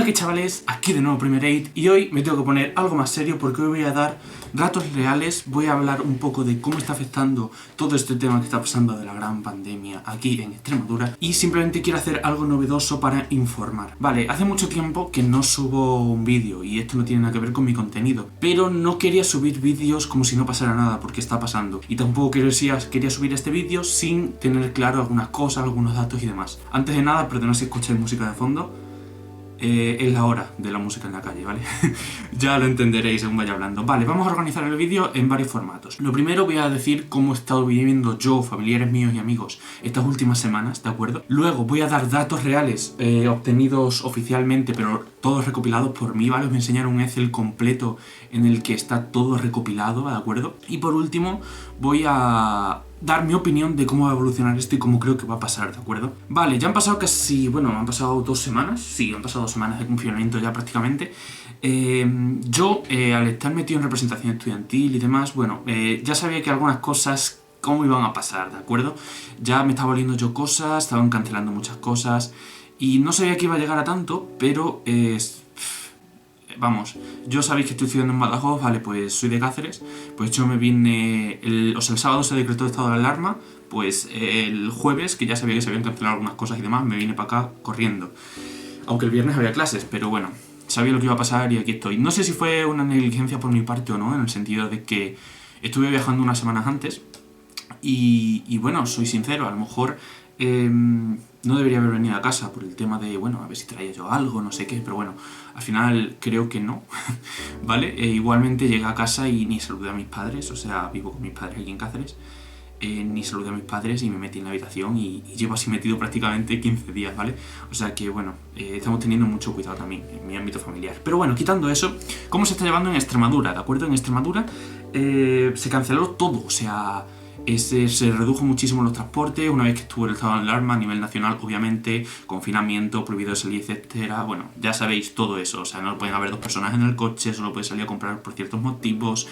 Hola que chavales, aquí de nuevo Primerate y hoy me tengo que poner algo más serio porque hoy voy a dar datos reales, voy a hablar un poco de cómo está afectando todo este tema que está pasando de la gran pandemia aquí en Extremadura y simplemente quiero hacer algo novedoso para informar. Vale, hace mucho tiempo que no subo un vídeo y esto no tiene nada que ver con mi contenido, pero no quería subir vídeos como si no pasara nada porque está pasando y tampoco quería subir este vídeo sin tener claro algunas cosas, algunos datos y demás. Antes de nada, perdonad si escucháis música de fondo. Es la hora de la música en la calle, ¿vale? Ya lo entenderéis según vaya hablando. Vale, vamos a organizar el vídeo en varios formatos. Lo primero voy a decir cómo he estado viviendo yo, familiares míos y amigos estas últimas semanas, ¿de acuerdo? Luego voy a dar datos reales obtenidos oficialmente, pero todos recopilados por mí, ¿vale? Os voy a enseñar un Excel completo en el que está todo recopilado, ¿de acuerdo? Y por último voy a dar mi opinión de cómo va a evolucionar esto y cómo creo que va a pasar, ¿de acuerdo? Vale, ya han pasado han pasado 2 semanas, sí, han pasado 2 semanas de confinamiento ya prácticamente. Yo, al estar metido en representación estudiantil y demás, ya sabía que algunas cosas cómo iban a pasar, ¿de acuerdo? Ya me estaba oliendo yo cosas, estaban cancelando muchas cosas y no sabía que iba a llegar a tanto, pero vamos, yo sabéis que estoy estudiando en Badajoz, vale, pues soy de Cáceres, pues yo me vine, el sábado se decretó el estado de alarma, pues el jueves, que ya sabía que se habían cancelado algunas cosas y demás, me vine para acá corriendo. Aunque el viernes había clases, pero bueno, sabía lo que iba a pasar y aquí estoy. No sé si fue una negligencia por mi parte o no, en el sentido de que estuve viajando unas semanas antes y bueno, soy sincero, a lo mejor no debería haber venido a casa por el tema de, a ver si traía yo algo, no sé qué, pero bueno, al final creo que no, ¿vale? Igualmente llegué a casa y ni saludé a mis padres, o sea, vivo con mis padres aquí en Cáceres, ni saludé a mis padres y me metí en la habitación y llevo así metido prácticamente 15 días, ¿vale? O sea que, estamos teniendo mucho cuidado también en mi ámbito familiar. Pero bueno, quitando eso, ¿cómo se está llevando en Extremadura? ¿De acuerdo? En Extremadura se canceló todo, o sea, se redujo muchísimo los transportes una vez que estuvo el estado de alarma a nivel nacional, obviamente, confinamiento, prohibido de salir, etcétera. Bueno, ya sabéis todo eso, o sea, no pueden haber 2 personas en el coche, solo puedes salir a comprar por ciertos motivos,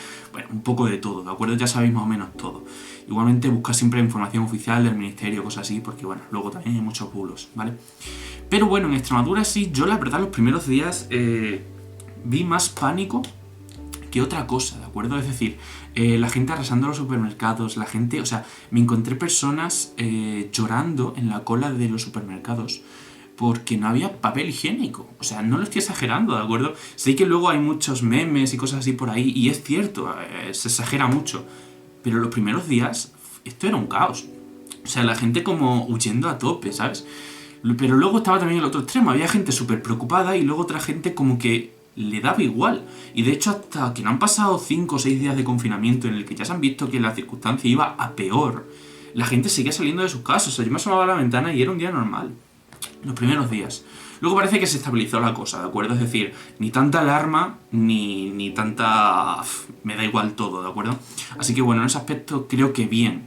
un poco de todo, ¿de acuerdo? Ya sabéis más o menos todo. Igualmente busca siempre información oficial del ministerio, cosas así, porque luego también hay muchos bulos, ¿vale? Pero en Extremadura sí, yo la verdad los primeros días vi más pánico que otra cosa, ¿de acuerdo? Es decir, la gente arrasando los supermercados, la gente, o sea, me encontré personas llorando en la cola de los supermercados porque no había papel higiénico. O sea, no lo estoy exagerando, ¿de acuerdo? Sé que luego hay muchos memes y cosas así por ahí, y es cierto, se exagera mucho. Pero los primeros días, esto era un caos. O sea, la gente como huyendo a tope, ¿sabes? Pero luego estaba también el otro extremo, había gente súper preocupada y luego otra gente como que le daba igual. Y de hecho, hasta que no han pasado 5 o 6 días de confinamiento en el que ya se han visto que la circunstancia iba a peor, la gente seguía saliendo de sus casas. O sea, yo me asomaba a la ventana y era un día normal. Los primeros días. Luego parece que se estabilizó la cosa, ¿de acuerdo? Es decir, ni tanta alarma, ni tanta... me da igual todo, ¿de acuerdo? Así que en ese aspecto creo que bien,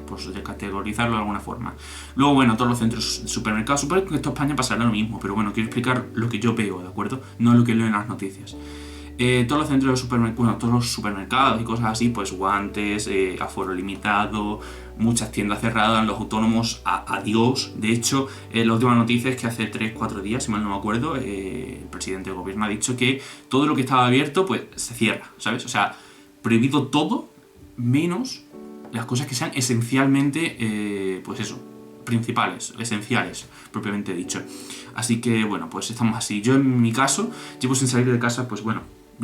pues de categorizarlo de alguna forma. Luego, todos los centros de supermercados, supongo que en toda España pasará lo mismo, pero quiero explicar lo que yo veo, ¿de acuerdo? No lo que leo en las noticias. Todos los centros de supermercados, todos los supermercados y cosas así, pues guantes, aforo limitado, muchas tiendas cerradas, los autónomos, adiós. De hecho, la última noticia es que hace 3-4 días, si mal no me acuerdo, el presidente del gobierno ha dicho que todo lo que estaba abierto, pues se cierra, ¿sabes? O sea, prohibido todo, menos las cosas que sean esencialmente, principales, esenciales, propiamente dicho. Así que, pues estamos así. Yo, en mi caso, llevo sin salir de casa,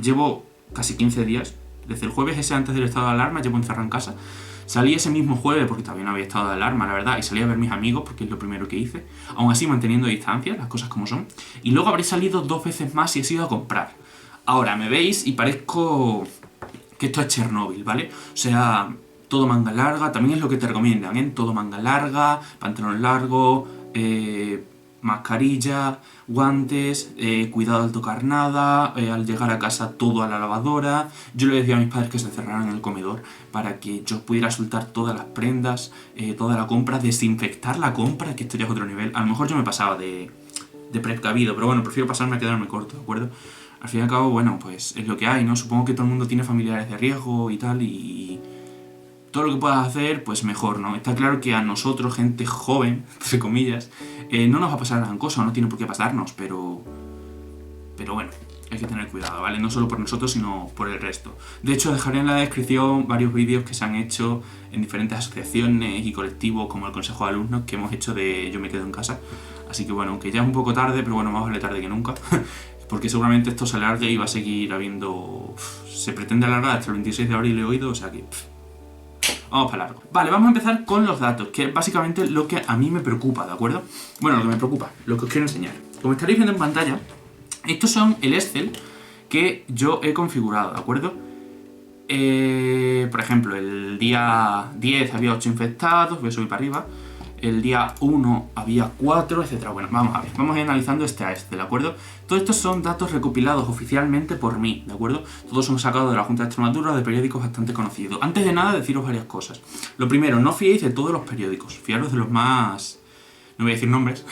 llevo casi 15 días. Desde el jueves ese antes del estado de alarma, llevo encerrado en casa. Salí ese mismo jueves, porque todavía no había estado de alarma, la verdad, y salí a ver a mis amigos, porque es lo primero que hice. Aún así, manteniendo distancia, las cosas como son. Y luego habré salido 2 veces más y he ido a comprar. Ahora, me veis y parezco que esto es Chernóbil, ¿vale? O sea, todo manga larga, también es lo que te recomiendan, ¿eh? Todo manga larga, pantalón largo, mascarilla, guantes, cuidado al tocar nada, al llegar a casa todo a la lavadora. Yo le decía a mis padres que se cerraran en el comedor para que yo pudiera soltar todas las prendas, toda la compra, desinfectar la compra, que esto ya es otro nivel. A lo mejor yo me pasaba de precavido, pero prefiero pasarme a quedarme corto, ¿de acuerdo? Al fin y al cabo, pues es lo que hay, ¿no? Supongo que todo el mundo tiene familiares de riesgo y tal, y todo lo que puedas hacer, pues mejor, ¿no? Está claro que a nosotros, gente joven, entre comillas, no nos va a pasar gran cosa, no tiene por qué pasarnos, pero pero bueno, hay que tener cuidado, ¿vale? No solo por nosotros, sino por el resto. De hecho, dejaré en la descripción varios vídeos que se han hecho en diferentes asociaciones y colectivos, como el Consejo de Alumnos, que hemos hecho de Yo me quedo en casa. Así que bueno, aunque ya es un poco tarde, pero bueno, más vale tarde que nunca. Porque seguramente esto se alargue y va a seguir habiendo... Se pretende alargar hasta el 26 de abril, he oído, o sea que... Vamos para largo. Vale, vamos a empezar con los datos, que es básicamente lo que a mí me preocupa, ¿de acuerdo? Bueno, lo que me preocupa, lo que os quiero enseñar. Como estaréis viendo en pantalla, estos son el Excel que yo he configurado, ¿de acuerdo? Por ejemplo, el día 10 había 8 infectados, voy a subir para arriba. El día 1 había 4, etc. Bueno, vamos a ver, vamos a ir analizando este a este, ¿de acuerdo? Todos estos son datos recopilados oficialmente por mí, ¿de acuerdo? Todos son sacados de la Junta de Extremadura, de periódicos bastante conocidos. Antes de nada, deciros varias cosas. Lo primero, no fiéis de todos los periódicos, fiaros de los más... No voy a decir nombres,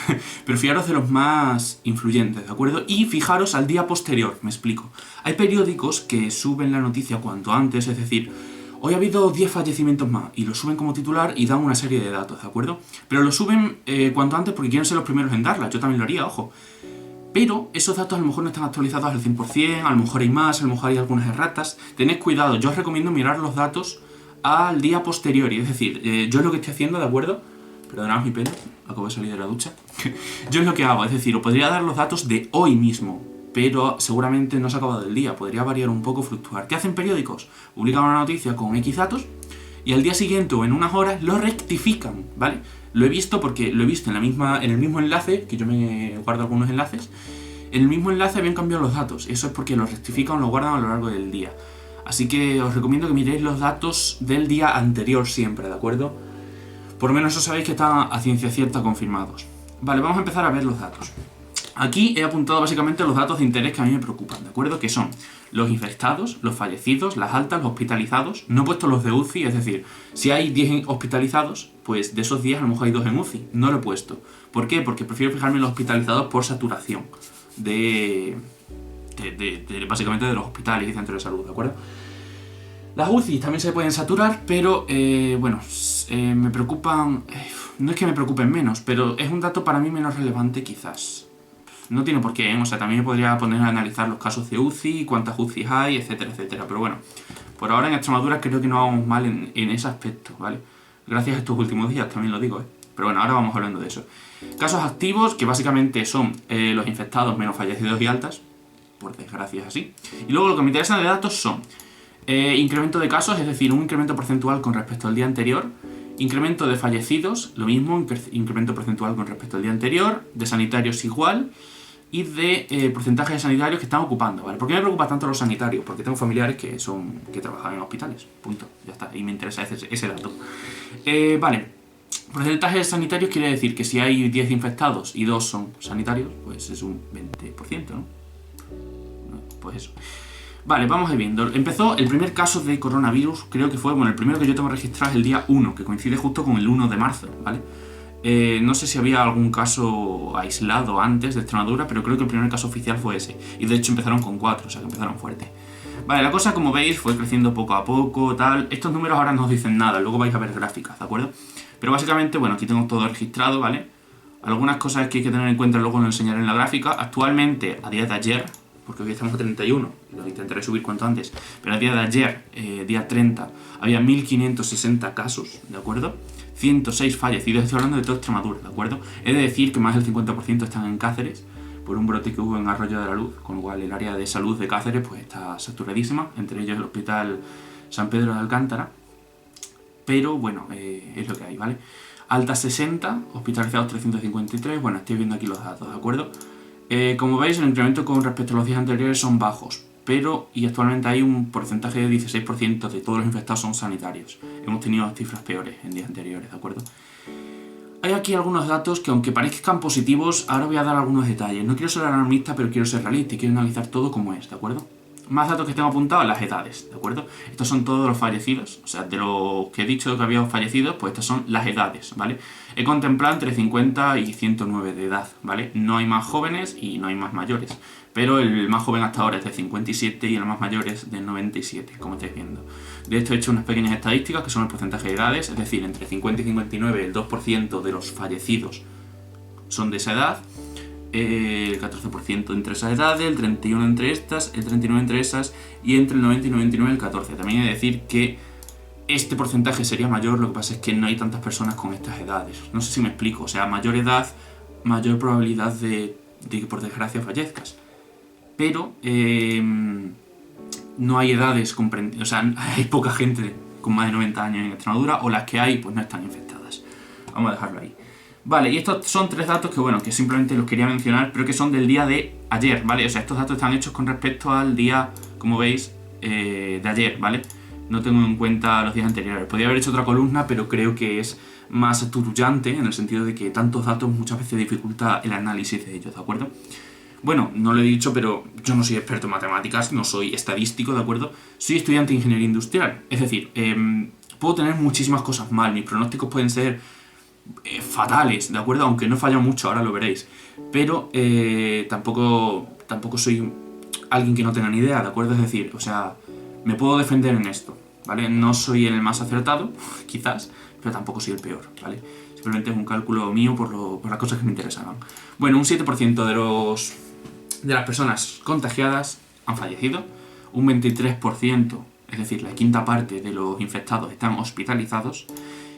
pero fiaros de los más influyentes, ¿de acuerdo? Y fijaros al día posterior, me explico. Hay periódicos que suben la noticia cuanto antes, es decir... Hoy ha habido 10 fallecimientos más, y lo suben como titular y dan una serie de datos, ¿de acuerdo? Pero lo suben cuanto antes porque quieren ser los primeros en darla, yo también lo haría, ojo. Pero esos datos a lo mejor no están actualizados al 100%, a lo mejor hay más, a lo mejor hay algunas erratas. Tened cuidado, yo os recomiendo mirar los datos al día posterior, es decir, yo es lo que estoy haciendo, ¿de acuerdo? Perdonad mi pelo, acabo de salir de la ducha. Yo es lo que hago, es decir, os podría dar los datos de hoy mismo, pero seguramente no se ha acabado el día, podría variar un poco, fluctuar. ¿Qué hacen periódicos? Publican una noticia con X datos y al día siguiente o en unas horas lo rectifican, ¿vale? Lo he visto porque lo he visto en el mismo enlace, que yo me guardo algunos enlaces, en el mismo enlace habían cambiado los datos, eso es porque los rectifican o los guardan a lo largo del día. Así que os recomiendo que miréis los datos del día anterior siempre, ¿de acuerdo? Por lo menos eso sabéis que están a ciencia cierta confirmados. Vale, vamos a empezar a ver los datos. Aquí he apuntado básicamente los datos de interés que a mí me preocupan, ¿de acuerdo? Que son los infectados, los fallecidos, las altas, los hospitalizados. No he puesto los de UCI, es decir, si hay 10 hospitalizados, pues de esos 10 a lo mejor hay 2 en UCI. No lo he puesto. ¿Por qué? Porque prefiero fijarme en los hospitalizados por saturación básicamente de los hospitales y centros de salud, ¿de acuerdo? Las UCI también se pueden saturar, pero me preocupan... no es que me preocupen menos, pero es un dato para mí menos relevante quizás. No tiene por qué, ¿eh? O sea, también me podría poner a analizar los casos de UCI, cuántas UCI hay, etcétera, etcétera. Pero bueno, por ahora en Extremadura creo que no vamos mal en ese aspecto, ¿vale? Gracias a estos últimos días, también lo digo, ¿eh? Pero bueno, ahora vamos hablando de eso. Casos activos, que básicamente son los infectados menos fallecidos y altas, por desgracia es así. Y luego lo que me interesa de datos son incremento de casos, es decir, un incremento porcentual con respecto al día anterior. Incremento de fallecidos, lo mismo, incremento porcentual con respecto al día anterior. De sanitarios igual. Y de porcentaje de sanitarios que están ocupando, ¿vale? ¿Por qué me preocupa tanto los sanitarios? Porque tengo familiares que trabajan en hospitales, punto, ya está, y me interesa ese dato. Vale, porcentaje de sanitarios quiere decir que si hay 10 infectados y 2 son sanitarios, pues es un 20%, ¿no? Pues eso. Vale, vamos a ir viendo. Empezó el primer caso de coronavirus, creo que fue, bueno, el primero que yo tengo registrado es el día 1, que coincide justo con el 1 de marzo, ¿vale? No sé si había algún caso aislado antes de Extremadura, pero creo que el primer caso oficial fue ese. Y de hecho empezaron con 4, o sea que empezaron fuerte. Vale, la cosa, como veis, fue creciendo poco a poco, tal. Estos números ahora no os dicen nada, luego vais a ver gráficas, ¿de acuerdo? Pero básicamente, bueno, aquí tengo todo registrado, ¿vale? Algunas cosas que hay que tener en cuenta, luego lo enseñaré en la gráfica. Actualmente, a día de ayer, porque hoy estamos a 31, lo intentaré subir cuanto antes, pero a día de ayer, día 30, había 1560 casos, ¿de acuerdo? 106 fallecidos, estoy hablando de toda Extremadura, ¿de acuerdo? He de decir que más del 50% están en Cáceres, por un brote que hubo en Arroyo de la Luz, con lo cual el área de salud de Cáceres pues está saturadísima, entre ellos el Hospital San Pedro de Alcántara, pero bueno, es lo que hay, ¿vale? Alta 60, hospitalizados 353, bueno, estoy viendo aquí los datos, ¿de acuerdo? Como veis, el incremento con respecto a los días anteriores son bajos, y actualmente hay un porcentaje de 16% de todos los infectados son sanitarios. Hemos tenido cifras peores en días anteriores, ¿de acuerdo? Hay aquí algunos datos que, aunque parezcan positivos, ahora voy a dar algunos detalles. No quiero ser alarmista, pero quiero ser realista y quiero analizar todo como es, ¿de acuerdo? Más datos que tengo apuntados, las edades, ¿de acuerdo? Estos son todos los fallecidos, o sea, de los que he dicho que había fallecidos, pues estas son las edades, ¿vale? He contemplado entre 50 y 109 de edad, ¿vale? No hay más jóvenes y no hay más mayores, pero el más joven hasta ahora es de 57 y el más mayor es de 97, como estáis viendo. De esto he hecho unas pequeñas estadísticas que son el porcentaje de edades, es decir, entre 50 y 59 el 2% de los fallecidos son de esa edad. el 14% entre esas edades, el 31% entre estas, el 39% entre esas y entre el 90 y 99% el 14%. También hay que decir que este porcentaje sería mayor, lo que pasa es que no hay tantas personas con estas edades. No sé si me explico, o sea, mayor edad, mayor probabilidad de que por desgracia fallezcas. Pero no hay edades comprendidas, o sea, hay poca gente con más de 90 años en Extremadura, o las que hay pues no están infectadas. Vamos a dejarlo ahí. Vale, y estos son 3 datos que, bueno, que simplemente los quería mencionar, pero que son del día de ayer, ¿vale? O sea, estos datos están hechos con respecto al día, como veis, de ayer, ¿vale? No tengo en cuenta los días anteriores. Podría haber hecho otra columna, pero creo que es más aturullante, en el sentido de que tantos datos muchas veces dificulta el análisis de ellos, ¿de acuerdo? Bueno, no lo he dicho, pero yo no soy experto en matemáticas, no soy estadístico, ¿de acuerdo? Soy estudiante de ingeniería industrial, es decir, puedo tener muchísimas cosas mal, mis pronósticos pueden ser fatales, ¿de acuerdo? Aunque no falla mucho, ahora lo veréis. Pero tampoco soy alguien que no tenga ni idea, ¿de acuerdo? Es decir, o sea, me puedo defender en esto, ¿vale? No soy el más acertado, quizás, pero tampoco soy el peor, ¿vale? Simplemente es un cálculo mío por las cosas que me interesaban. Bueno, un 7% de las personas contagiadas han fallecido, un 23%, es decir, la quinta parte de los infectados están hospitalizados,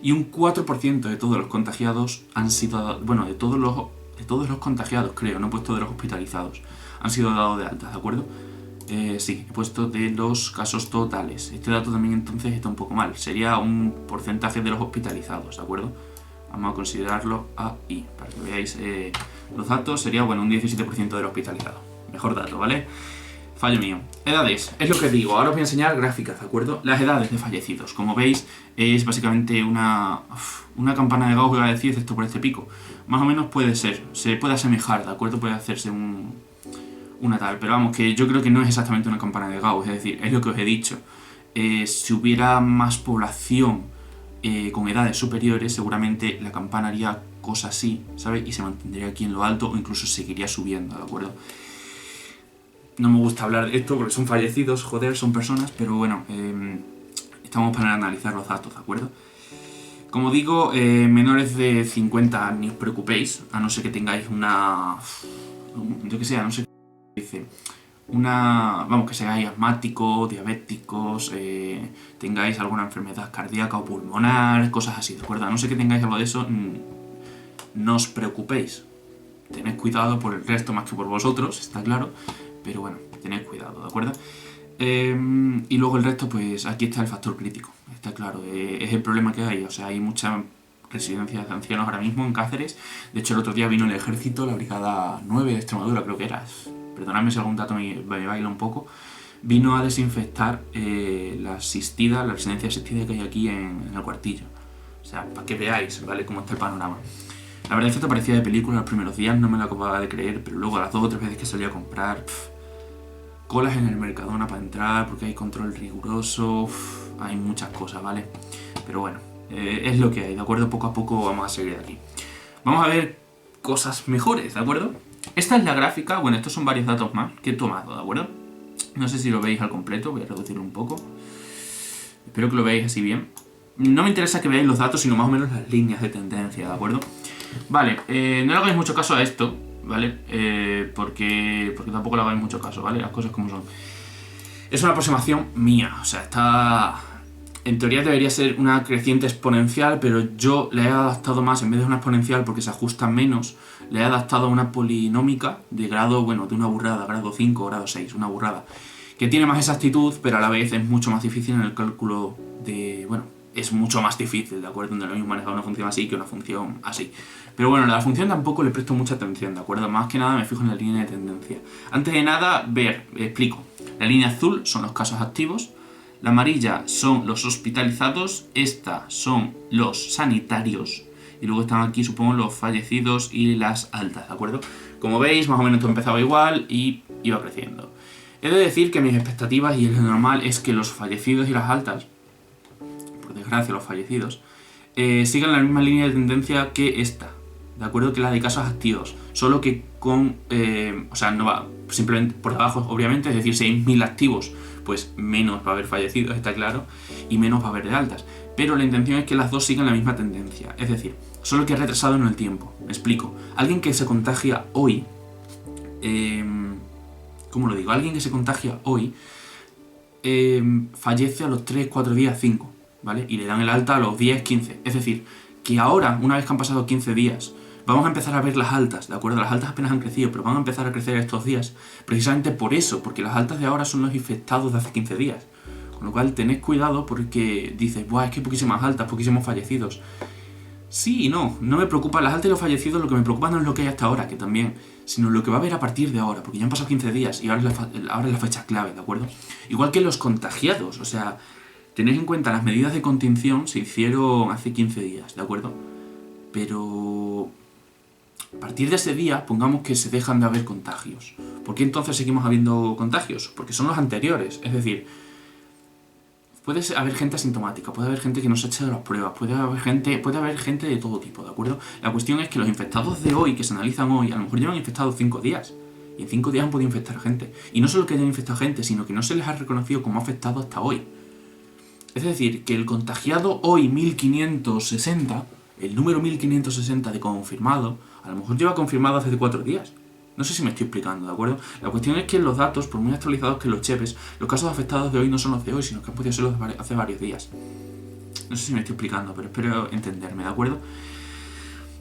y un 4% de todos los contagiados han sido, bueno, de todos los contagiados, creo, no he puesto de los hospitalizados, han sido dados de alta, ¿de acuerdo? Sí, he puesto de los casos totales. Este dato también entonces está un poco mal, sería un porcentaje de los hospitalizados, ¿de acuerdo? Vamos a considerarlo ahí, para que veáis los datos, sería, bueno, un 17% de los hospitalizados. Mejor dato, ¿vale? Fallo mío. Edades, es lo que digo, ahora os voy a enseñar gráficas, ¿de acuerdo? Las edades de fallecidos, como veis, es básicamente una campana de Gauss, voy a decir, excepto por este pico. Más o menos puede ser, se puede asemejar, ¿de acuerdo? Puede hacerse una tal, pero vamos, que yo creo que no es exactamente una campana de Gauss, es decir, es lo que os he dicho. Si hubiera más población con edades superiores, seguramente la campana haría cosas así, ¿sabes? Y se mantendría aquí en lo alto o incluso seguiría subiendo, ¿de acuerdo? No me gusta hablar de esto porque son fallecidos, joder, son personas, pero bueno, estamos para analizar los datos, ¿de acuerdo? Como digo, menores de 50 ni os preocupéis, a no ser que tengáis yo que sé, a no ser que dice vamos, que seáis asmáticos, diabéticos, tengáis alguna enfermedad cardíaca o pulmonar, cosas así, ¿de acuerdo? A no ser que tengáis algo de eso, no os preocupéis. Tened cuidado por el resto más que por vosotros, está claro, pero bueno, tened cuidado, ¿de acuerdo? Y luego el resto, pues aquí está el factor crítico, está claro, es el problema que hay, o sea, hay muchas residencias de ancianos ahora mismo en Cáceres. De hecho, el otro día vino el ejército, la brigada 9 de Extremadura, creo que era, perdonadme si algún dato me baila un poco, vino a desinfectar la residencia asistida que hay aquí en el Cuartillo. O sea, para que veáis, ¿vale?, cómo está el panorama. La verdad es que esto parecía de película los primeros días, no me lo acababa de creer, pero luego a las 2 o 3 veces que salí a comprar, colas en el Mercadona para entrar, porque hay control riguroso, hay muchas cosas, ¿vale? Pero bueno, es lo que hay, ¿de acuerdo? Poco a poco vamos a seguir aquí. Vamos a ver cosas mejores, ¿de acuerdo? Esta es la gráfica, bueno, estos son varios datos más que he tomado, ¿de acuerdo? No sé si lo veis al completo, voy a reducirlo un poco. Espero que lo veáis así bien. No me interesa que veáis los datos, sino más o menos las líneas de tendencia, ¿de acuerdo? Vale, no le hagáis mucho caso a esto, ¿vale? Porque tampoco le hagáis mucho caso, ¿vale? Las cosas como son. Es una aproximación mía, o sea, está... En teoría debería ser una creciente exponencial, pero yo le he adaptado más, en vez de una exponencial porque se ajusta menos, le he adaptado a una polinómica de grado, bueno, de una burrada, grado 5, grado 6, una burrada, que tiene más exactitud, pero a la vez es mucho más difícil en el cálculo de... Bueno, es mucho más difícil, ¿de acuerdo? No es lo mismo manejar una función así que una función así. Pero bueno, a la función tampoco le presto mucha atención, ¿de acuerdo? Más que nada me fijo en la línea de tendencia. Antes de nada, explico. La línea azul son los casos activos, la amarilla son los hospitalizados, esta son los sanitarios, y luego están aquí, supongo, los fallecidos y las altas, ¿de acuerdo? Como veis, más o menos todo empezaba igual y iba creciendo. He de decir que mis expectativas, y lo normal, es que los fallecidos y las altas, por desgracia los fallecidos, sigan la misma línea de tendencia que esta, ¿de acuerdo? Que la de casos activos, solo que con... o sea, no va simplemente por debajo, obviamente, es decir, 6.000 activos, pues menos va a haber fallecidos, está claro, y menos va a haber de altas. Pero la intención es que las dos sigan la misma tendencia, es decir, solo que retrasado en el tiempo. Me explico. Alguien que se contagia hoy, ¿cómo lo digo? Alguien que se contagia hoy fallece a los 3, 4 días, 5, ¿vale? Y le dan el alta a los 10, 15. Es decir, que ahora, una vez que han pasado 15 días, vamos a empezar a ver las altas, ¿de acuerdo? Las altas apenas han crecido, pero van a empezar a crecer estos días, precisamente por eso, porque las altas de ahora son los infectados de hace 15 días. Con lo cual, tened cuidado porque dices, ¡buah, es que hay poquísimas altas, poquísimos fallecidos! Sí y no me preocupan las altas y los fallecidos, lo que me preocupa no es lo que hay hasta ahora, que también, sino lo que va a haber a partir de ahora, porque ya han pasado 15 días y ahora es la fecha clave, ¿de acuerdo? Igual que los contagiados, o sea, tenéis en cuenta las medidas de contención se hicieron hace 15 días, ¿de acuerdo? Pero a partir de ese día, pongamos que se dejan de haber contagios. ¿Por qué entonces seguimos habiendo contagios? Porque son los anteriores, es decir, puede haber gente asintomática, puede haber gente que no se ha hecho las pruebas, puede haber gente de todo tipo, ¿de acuerdo? La cuestión es que los infectados de hoy, que se analizan hoy, a lo mejor llevan infectados 5 días. Y en 5 días han podido infectar gente. Y no solo que hayan infectado gente, sino que no se les ha reconocido como afectado hasta hoy. Es decir, que el contagiado hoy 1560, el número 1560 de confirmado, a lo mejor lleva confirmado hace 4 días. No sé si me estoy explicando, ¿de acuerdo? La cuestión es que los datos, por muy actualizados que los cheques, los casos afectados de hoy no son los de hoy, sino que han podido ser los de hace varios días. No sé si me estoy explicando, pero espero entenderme, ¿de acuerdo?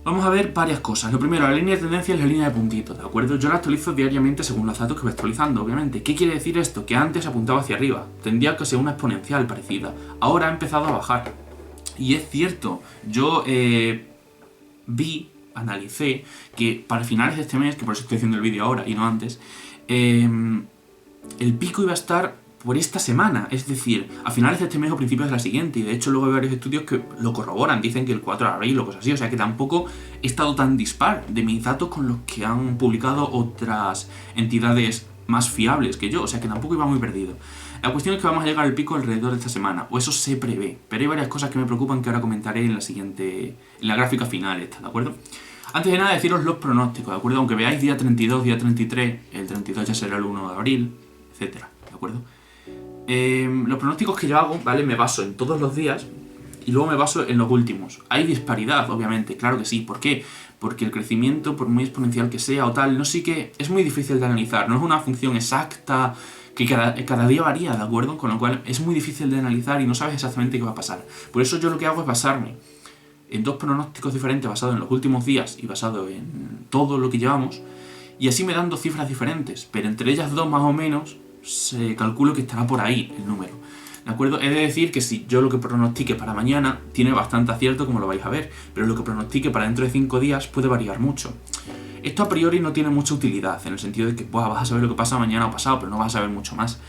Vamos a ver varias cosas. Lo primero, la línea de tendencia es la línea de puntitos, ¿de acuerdo? Yo la actualizo diariamente según los datos que voy actualizando, obviamente. ¿Qué quiere decir esto? Que antes apuntaba hacia arriba. Tendría que ser una exponencial parecida. Ahora ha empezado a bajar. Y es cierto, yo analicé que para finales de este mes, que por eso estoy haciendo el vídeo ahora y no antes, el pico iba a estar por esta semana, es decir, a finales de este mes o principios de la siguiente, y de hecho luego hay varios estudios que lo corroboran, dicen que el 4 de abril o cosas así, o sea que tampoco he estado tan dispar de mis datos con los que han publicado otras entidades más fiables que yo, o sea que tampoco iba muy perdido. La cuestión es que vamos a llegar al pico alrededor de esta semana, o eso se prevé, pero hay varias cosas que me preocupan que ahora comentaré en la gráfica final esta, ¿de acuerdo? Antes de nada deciros los pronósticos, ¿de acuerdo? Aunque veáis día 32, día 33, el 32 ya será el 1 de abril, etcétera, ¿de acuerdo? Los pronósticos que yo hago, ¿vale? Me baso en todos los días y luego me baso en los últimos. Hay disparidad, obviamente, claro que sí. ¿Por qué? Porque el crecimiento, por muy exponencial que sea o tal, no sí que es muy difícil de analizar, no es una función exacta que cada día varía, ¿de acuerdo? Con lo cual es muy difícil de analizar y no sabes exactamente qué va a pasar. Por eso yo lo que hago es basarme en 2 pronósticos diferentes basados en los últimos días y basado en todo lo que llevamos, y así me dan 2 cifras diferentes, pero entre ellas 2 más o menos se calculo que estará por ahí el número, ¿de acuerdo? He de decir que si yo lo que pronostique para mañana tiene bastante acierto, como lo vais a ver, pero lo que pronostique para dentro de 5 días puede variar mucho. Esto a priori no tiene mucha utilidad, en el sentido de que vas a saber lo que pasa mañana o pasado, pero no vas a saber mucho más.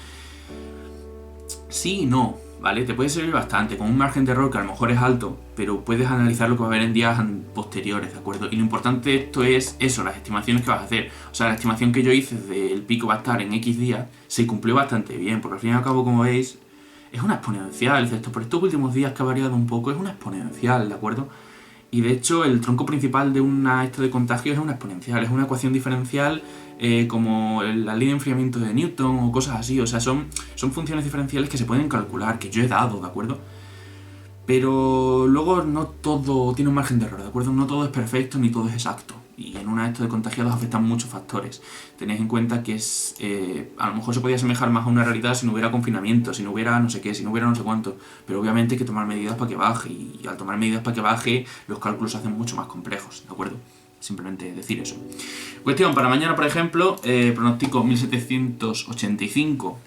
Sí y no, ¿vale? Te puede servir bastante, con un margen de error que a lo mejor es alto, pero puedes analizar lo que va a haber en días posteriores, ¿de acuerdo? Y lo importante de esto es eso, las estimaciones que vas a hacer. O sea, la estimación que yo hice del pico va a estar en X días, se cumplió bastante bien, porque al fin y al cabo, como veis, es una exponencial. Por estos últimos días que ha variado un poco, es una exponencial, ¿de acuerdo? Y de hecho, el tronco principal de de contagio es una exponencial, es una ecuación diferencial como la ley de enfriamiento de Newton o cosas así. O sea, son funciones diferenciales que se pueden calcular, que yo he dado, ¿de acuerdo? Pero luego no todo tiene un margen de error, ¿de acuerdo? No todo es perfecto ni todo es exacto. Y en una de estos de contagiados afectan muchos factores. Tenéis en cuenta que a lo mejor se podía asemejar más a una realidad si no hubiera confinamiento, si no hubiera no sé qué, si no hubiera no sé cuánto. Pero obviamente hay que tomar medidas para que baje. Y al tomar medidas para que baje, los cálculos se hacen mucho más complejos, ¿de acuerdo? Simplemente decir eso. Cuestión, para mañana, por ejemplo, pronostico 1785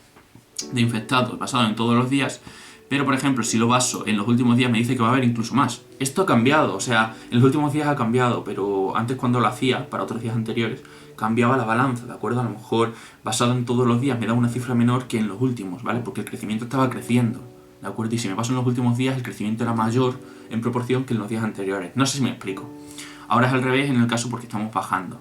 de infectados basado en todos los días. Pero, por ejemplo, si lo baso en los últimos días me dice que va a haber incluso más. Esto ha cambiado, o sea, en los últimos días ha cambiado, pero antes cuando lo hacía, para otros días anteriores, cambiaba la balanza, ¿de acuerdo? A lo mejor, basado en todos los días, me da una cifra menor que en los últimos, ¿vale? Porque el crecimiento estaba creciendo, ¿de acuerdo? Y si me baso en los últimos días, el crecimiento era mayor en proporción que en los días anteriores. No sé si me explico. Ahora es al revés en el caso porque estamos bajando.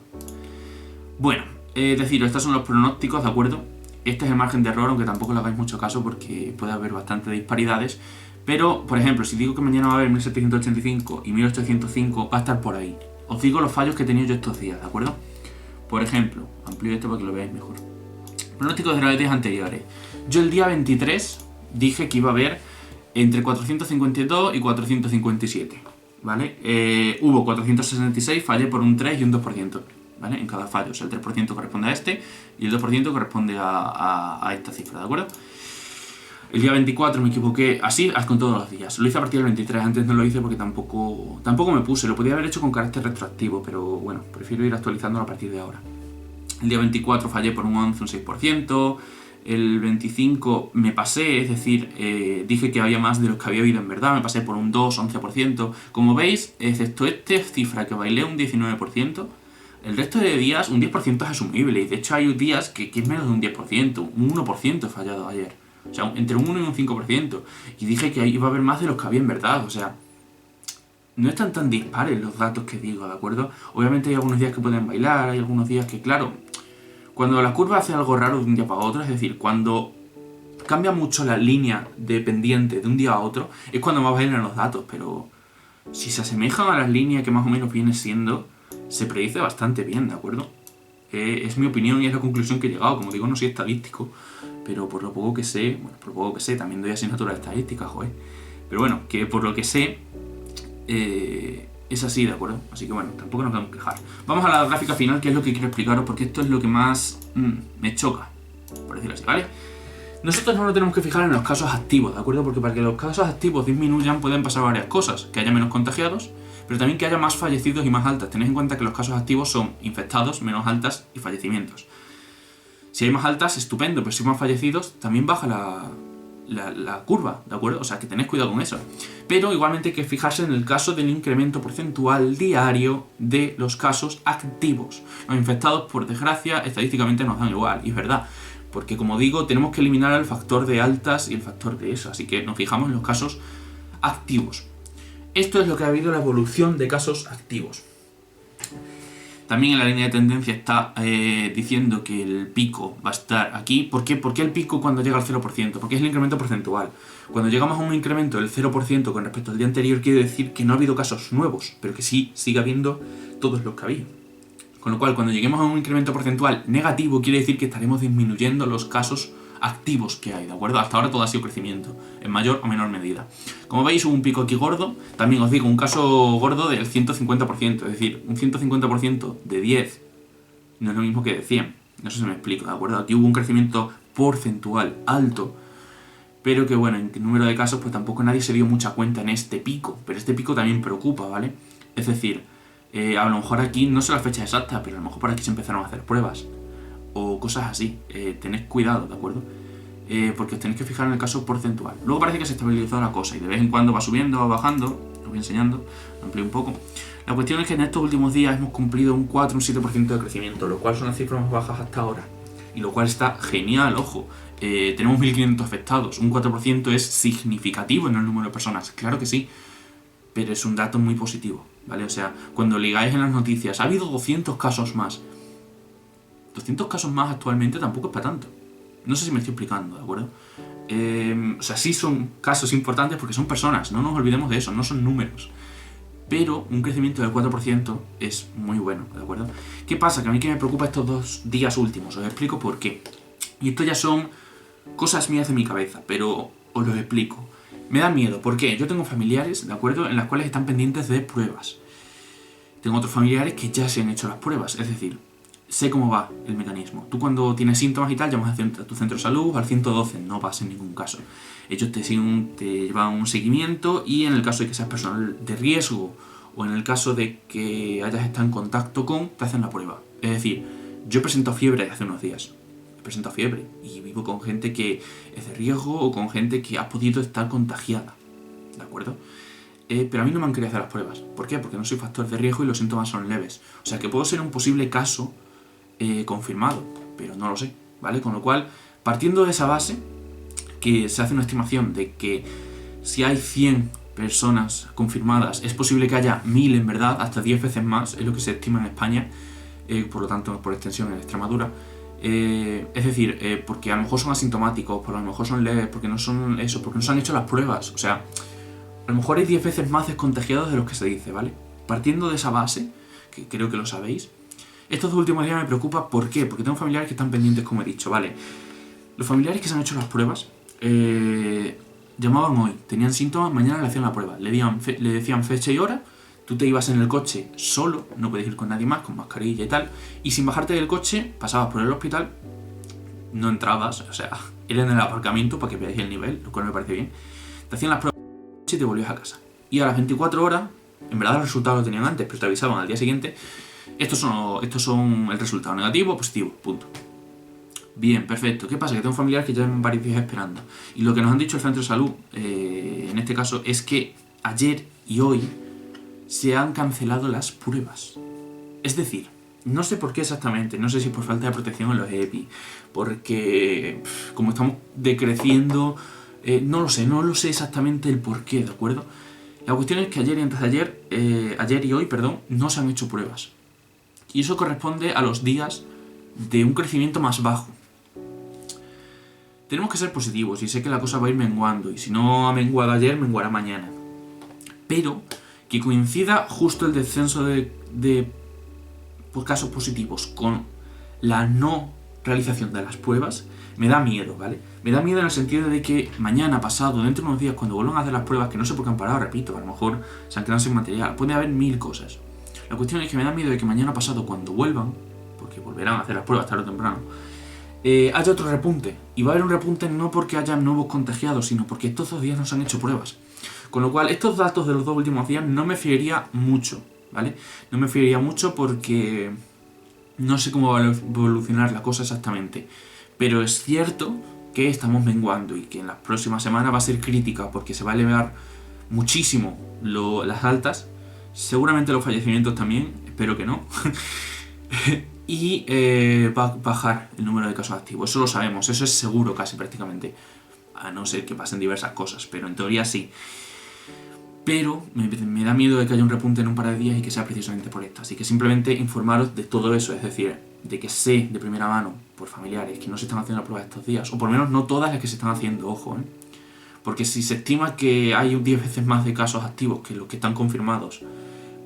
Bueno, deciros, estos son los pronósticos, ¿de acuerdo? Este es el margen de error, aunque tampoco le hagáis mucho caso porque puede haber bastantes disparidades. Pero, por ejemplo, si digo que mañana va a haber 1785 y 1805, va a estar por ahí. Os digo los fallos que he tenido yo estos días, ¿de acuerdo? Por ejemplo, amplío esto para que lo veáis mejor. Pronósticos de los días anteriores. Yo el día 23 dije que iba a haber entre 452 y 457, ¿vale? Hubo 466, fallé por un 3 y un 2%. ¿vale? En cada fallo. O sea, el 3% corresponde a este y el 2% corresponde a esta cifra, ¿de acuerdo? El día 24 me equivoqué, así con todos los días. Lo hice a partir del 23, antes no lo hice porque tampoco me puse. Lo podía haber hecho con carácter retroactivo, pero bueno, prefiero ir actualizándolo a partir de ahora. El día 24 fallé por un 11, un 6%. El 25 me pasé, es decir, dije que había más de los que había habido en verdad, me pasé por un 2, 11%. Como veis, excepto esta cifra que bailé un 19%, el resto de días un 10% es asumible. Y de hecho hay días que es menos de un 10%, un 1% he fallado ayer. O sea, entre un 1 y un 5%. Y dije que iba a haber más de los que había en verdad, o sea... No están tan dispares los datos que digo, ¿de acuerdo? Obviamente hay algunos días que pueden bailar, hay algunos días que, claro... Cuando la curva hace algo raro de un día para otro, es decir, cuando cambia mucho la línea de pendiente de un día a otro, es cuando más bailan los datos, pero si se asemejan a las líneas que más o menos viene siendo, se predice bastante bien, ¿de acuerdo? Es mi opinión y es la conclusión que he llegado. Como digo, no soy estadístico, pero por lo poco que sé, también doy asignatura de estadística, joder. Pero bueno, que por lo que sé, es así, ¿de acuerdo? Así que bueno, tampoco nos podemos quejar. Vamos a la gráfica final, que es lo que quiero explicaros, porque esto es lo que más me choca, por decirlo así, ¿vale? Nosotros no nos tenemos que fijar en los casos activos, ¿de acuerdo? Porque para que los casos activos disminuyan pueden pasar varias cosas. Que haya menos contagiados, pero también que haya más fallecidos y más altas. Tened en cuenta que los casos activos son infectados, menos altas y fallecimientos. Si hay más altas, estupendo, pero si hay más fallecidos, también baja la curva, ¿de acuerdo? O sea, que tenéis cuidado con eso. Pero igualmente hay que fijarse en el caso del incremento porcentual diario de los casos activos. Los infectados, por desgracia, estadísticamente nos dan igual, y es verdad. Porque, como digo, tenemos que eliminar el factor de altas y el factor de eso. Así que nos fijamos en los casos activos. Esto es lo que ha habido la evolución de casos activos. También en la línea de tendencia está diciendo que el pico va a estar aquí. ¿Por qué? ¿Por qué el pico cuando llega al 0%? Porque es el incremento porcentual. Cuando llegamos a un incremento del 0% con respecto al día anterior, quiere decir que no ha habido casos nuevos, pero que sí sigue habiendo todos los que había. Con lo cual, cuando lleguemos a un incremento porcentual negativo, quiere decir que estaremos disminuyendo los casos activos que hay, ¿de acuerdo? Hasta ahora todo ha sido crecimiento, en mayor o menor medida. Como veis, hubo un pico aquí gordo. También os digo, un caso gordo del 150%, es decir, un 150% de 10 no es lo mismo que de 100. No sé si me explico, ¿de acuerdo? Aquí hubo un crecimiento porcentual alto, pero que bueno, en número de casos pues tampoco nadie se dio mucha cuenta en este pico, pero este pico también preocupa, ¿vale? Es decir, a lo mejor aquí, no sé la fecha exacta, pero a lo mejor por aquí se empezaron a hacer pruebas o cosas así. Tened cuidado, ¿de acuerdo? Porque os tenéis que fijar en el caso porcentual. Luego parece que se estabilizó la cosa y de vez en cuando va subiendo, va bajando. Os voy enseñando, lo amplío un poco. La cuestión es que en estos últimos días hemos cumplido un 4 o un 7% de crecimiento, lo cual son las cifras más bajas hasta ahora. Y lo cual está genial, ojo. Tenemos 1.500 afectados, un 4% es significativo en el número de personas, claro que sí, pero es un dato muy positivo, ¿vale? O sea, cuando ligáis en las noticias, ha habido 200 casos más. 200 casos más actualmente tampoco es para tanto. No sé si me estoy explicando, ¿de acuerdo? O sea, sí son casos importantes porque son personas, no nos olvidemos de eso, no son números. Pero un crecimiento del 4% es muy bueno, ¿de acuerdo? ¿Qué pasa? Que a mí que me preocupa estos 2 días últimos, os explico por qué. Y esto ya son cosas mías de mi cabeza, pero os lo explico. Me da miedo, ¿por qué? Yo tengo familiares, ¿de acuerdo?, en las cuales están pendientes de pruebas. Tengo otros familiares que ya se han hecho las pruebas, es decir, sé cómo va el mecanismo. Tú cuando tienes síntomas y tal, llamas a tu centro de salud, al 112, no pasa en ningún caso. Ellos te llevan un seguimiento y en el caso de que seas personal de riesgo o en el caso de que hayas estado en contacto con, te hacen la prueba. Es decir, yo he presentado fiebre hace unos días. He presentado fiebre y vivo con gente que es de riesgo o con gente que ha podido estar contagiada. ¿De acuerdo? Pero a mí no me han querido hacer las pruebas. ¿Por qué? Porque no soy factor de riesgo y los síntomas son leves. O sea que puedo ser un posible caso confirmado, pero no lo sé, ¿vale? Con lo cual, partiendo de esa base, que se hace una estimación de que si hay 100 personas confirmadas, es posible que haya 1000 en verdad, hasta 10 veces más, es lo que se estima en España, por lo tanto, por extensión en Extremadura. Es decir, porque a lo mejor son asintomáticos, por a lo mejor son leves, porque no son eso, porque no se han hecho las pruebas, o sea, a lo mejor hay 10 veces más descontagiados de los que se dice, ¿vale? Partiendo de esa base, que creo que lo sabéis, estos 2 últimos días me preocupa, ¿por qué? Porque tengo familiares que están pendientes, como he dicho, ¿vale? Los familiares que se han hecho las pruebas, llamaban hoy, tenían síntomas, mañana le hacían la prueba, le decían fecha y hora, Tú te ibas en el coche solo, no puedes ir con nadie más, con mascarilla y tal, y sin bajarte del coche, pasabas por el hospital, no entrabas, o sea, era en el aparcamiento para que veáis el nivel, lo cual me parece bien. Te hacían las pruebas y te volvías a casa. Y a las 24 horas, en verdad los resultados lo tenían antes, pero te avisaban al día siguiente, estos son el resultado negativo o positivo, punto. Bien, perfecto. ¿Qué pasa? Que tengo familiares que llevan varios días esperando. Y lo que nos han dicho el centro de salud, en este caso, es que ayer y hoy se han cancelado las pruebas. Es decir, no sé por qué exactamente, no sé si por falta de protección en los EPI, porque como estamos decreciendo, no lo sé exactamente el por qué, ¿de acuerdo? La cuestión es que ayer y antes de ayer, ayer y hoy, perdón, no se han hecho pruebas. Y eso corresponde a los días de un crecimiento más bajo. Tenemos que ser positivos y sé que la cosa va a ir menguando, y si no ha menguado ayer, menguará mañana. Pero que coincida justo el descenso de casos positivos con la no realización de las pruebas, me da miedo, ¿vale? Me da miedo en el sentido de que mañana, pasado, dentro de unos días, cuando vuelvan a hacer las pruebas, que no sé por qué han parado, repito, a lo mejor se han quedado sin material, puede haber 1000 cosas. La cuestión es que me da miedo de que mañana, pasado, cuando vuelvan, porque volverán a hacer las pruebas tarde o temprano, haya otro repunte. Y va a haber un repunte no porque haya nuevos contagiados, sino porque estos 2 días no se han hecho pruebas. Con lo cual, estos datos de los 2 últimos días no me fiaría mucho, ¿vale? No me fiaría mucho porque no sé cómo va a evolucionar la cosa exactamente. Pero es cierto que estamos menguando y que en las próximas semanas va a ser crítica porque se va a elevar muchísimo las altas. Seguramente los fallecimientos también, espero que no. Y va a bajar el número de casos activos, eso lo sabemos, eso es seguro casi prácticamente, a no ser que pasen diversas cosas, pero en teoría sí. Pero me da miedo de que haya un repunte en un par de días y que sea precisamente por esto, así que simplemente informaros de todo eso, es decir, de que sé de primera mano por familiares que no se están haciendo las pruebas estos días, o por lo menos no todas las que se están haciendo, ojo, porque si se estima que hay 10 veces más de casos activos que los que están confirmados,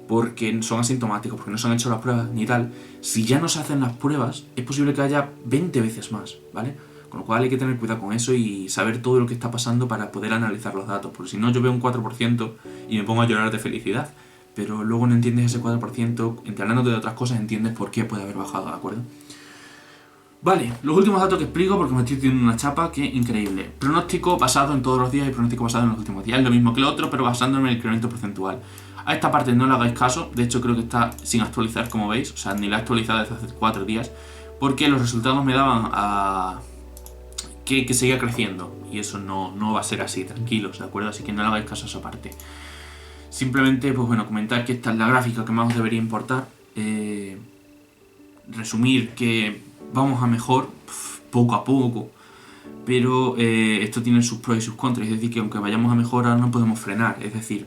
porque son asintomáticos, porque no se han hecho las pruebas ni tal, si ya no se hacen las pruebas, es posible que haya 20 veces más, ¿vale? Con lo cual hay que tener cuidado con eso y saber todo lo que está pasando para poder analizar los datos, porque si no yo veo un 4% y me pongo a llorar de felicidad, pero luego no entiendes ese 4%, hablándote de otras cosas entiendes por qué puede haber bajado, ¿de acuerdo? Vale, los últimos datos que explico porque me estoy teniendo una chapa que increíble. Pronóstico basado en todos los días y pronóstico basado en los últimos días. Es lo mismo que el otro, pero basándome en el incremento porcentual. A esta parte no le hagáis caso, de hecho creo que está sin actualizar como veis, o sea, ni la he actualizado desde hace 4 días, porque los resultados me daban a que seguía creciendo y eso no va a ser así, tranquilos, ¿de acuerdo? Así que no le hagáis caso a esa parte. Simplemente, pues bueno, comentar que esta es la gráfica que más os debería importar. Resumir que vamos a mejor, poco a poco, pero esto tiene sus pros y sus contras, es decir, que aunque vayamos a mejorar no podemos frenar, es decir,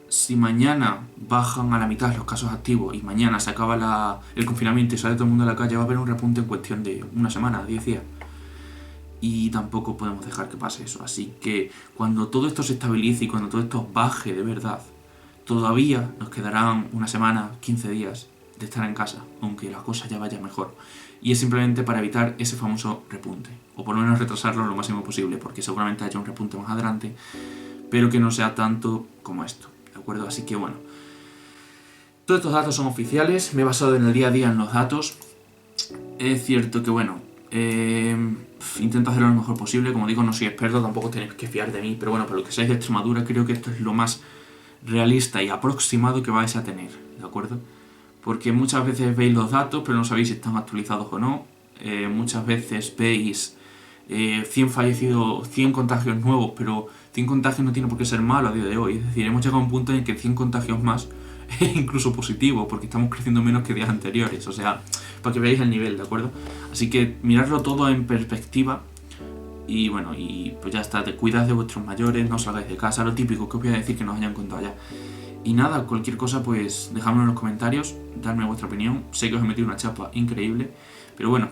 si mañana bajan a la mitad los casos activos y mañana se acaba el confinamiento y sale todo el mundo a la calle, va a haber un repunte en cuestión de una semana, 10 días. Y tampoco podemos dejar que pase eso. Así que cuando todo esto se estabilice y cuando todo esto baje de verdad, todavía nos quedarán una semana, 15 días de estar en casa, aunque la cosa ya vaya mejor. Y es simplemente para evitar ese famoso repunte, o por lo menos retrasarlo lo máximo posible, porque seguramente haya un repunte más adelante, pero que no sea tanto como esto, ¿de acuerdo? Así que bueno, todos estos datos son oficiales, me he basado en el día a día en los datos. Es cierto que bueno, intento hacerlo lo mejor posible, como digo, no soy experto, tampoco tenéis que fiar de mí, pero bueno, para lo que seáis de Extremadura, creo que esto es lo más realista y aproximado que vais a tener, ¿de acuerdo? Porque muchas veces veis los datos, pero no sabéis si están actualizados o no. Muchas veces veis 100 fallecidos, 100 contagios nuevos, pero 100 contagios no tiene por qué ser malo a día de hoy. Es decir, hemos llegado a un punto en el que 100 contagios más es incluso positivo, porque estamos creciendo menos que días anteriores. O sea, para que veáis el nivel, ¿de acuerdo? Así que miradlo todo en perspectiva. Y bueno, y pues ya está, cuidad de vuestros mayores, no salgáis de casa, lo típico que os voy a decir que nos hayan contado ya. Y nada, cualquier cosa pues dejadmelo en los comentarios, dadme vuestra opinión. Sé que os he metido una chapa increíble, pero bueno,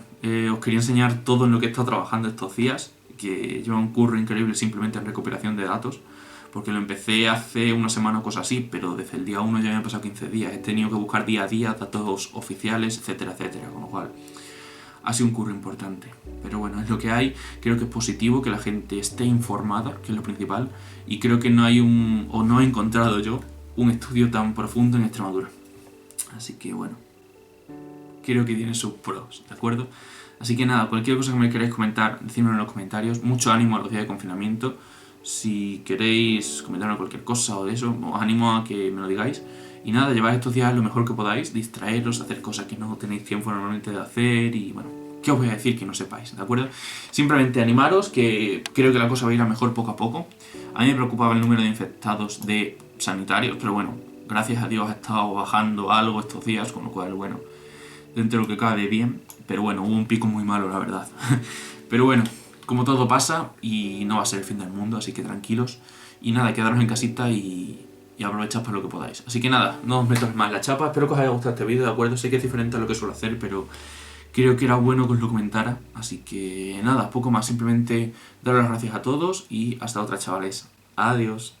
os quería enseñar todo en lo que he estado trabajando estos días, que lleva un curro increíble simplemente en recuperación de datos, porque lo empecé hace una semana o cosas así, pero desde el día 1 ya me han pasado 15 días, he tenido que buscar día a día datos oficiales, etcétera, etcétera, con lo cual ha sido un curro importante. Pero bueno, es lo que hay, creo que es positivo que la gente esté informada, que es lo principal, y creo que no hay no he encontrado yo un estudio tan profundo en Extremadura. Así que bueno, creo que tiene sus pros, ¿de acuerdo? Así que nada, cualquier cosa que me queráis comentar, decídmelo en los comentarios. Mucho ánimo a los días de confinamiento. Si queréis comentarme cualquier cosa o de eso, os animo a que me lo digáis. Y nada, llevad estos días lo mejor que podáis, distraeros, hacer cosas que no tenéis tiempo normalmente de hacer y bueno, ¿qué os voy a decir que no sepáis? ¿De acuerdo? Simplemente animaros, que creo que la cosa va a ir a mejor poco a poco. A mí me preocupaba el número de infectados de sanitarios, pero bueno, gracias a Dios ha estado bajando algo estos días, con lo cual, bueno, dentro de lo que cabe bien. Pero bueno, hubo un pico muy malo, la verdad. Pero bueno, como todo pasa y no va a ser el fin del mundo, así que tranquilos. Y nada, quedaros en casita y aprovechad para lo que podáis. Así que nada, no os metáis más en la chapa. Espero que os haya gustado este vídeo, ¿de acuerdo? Sé que es diferente a lo que suelo hacer, pero creo que era bueno que os lo comentara. Así que nada, poco más. Simplemente daros las gracias a todos y hasta otra, chavales. Adiós.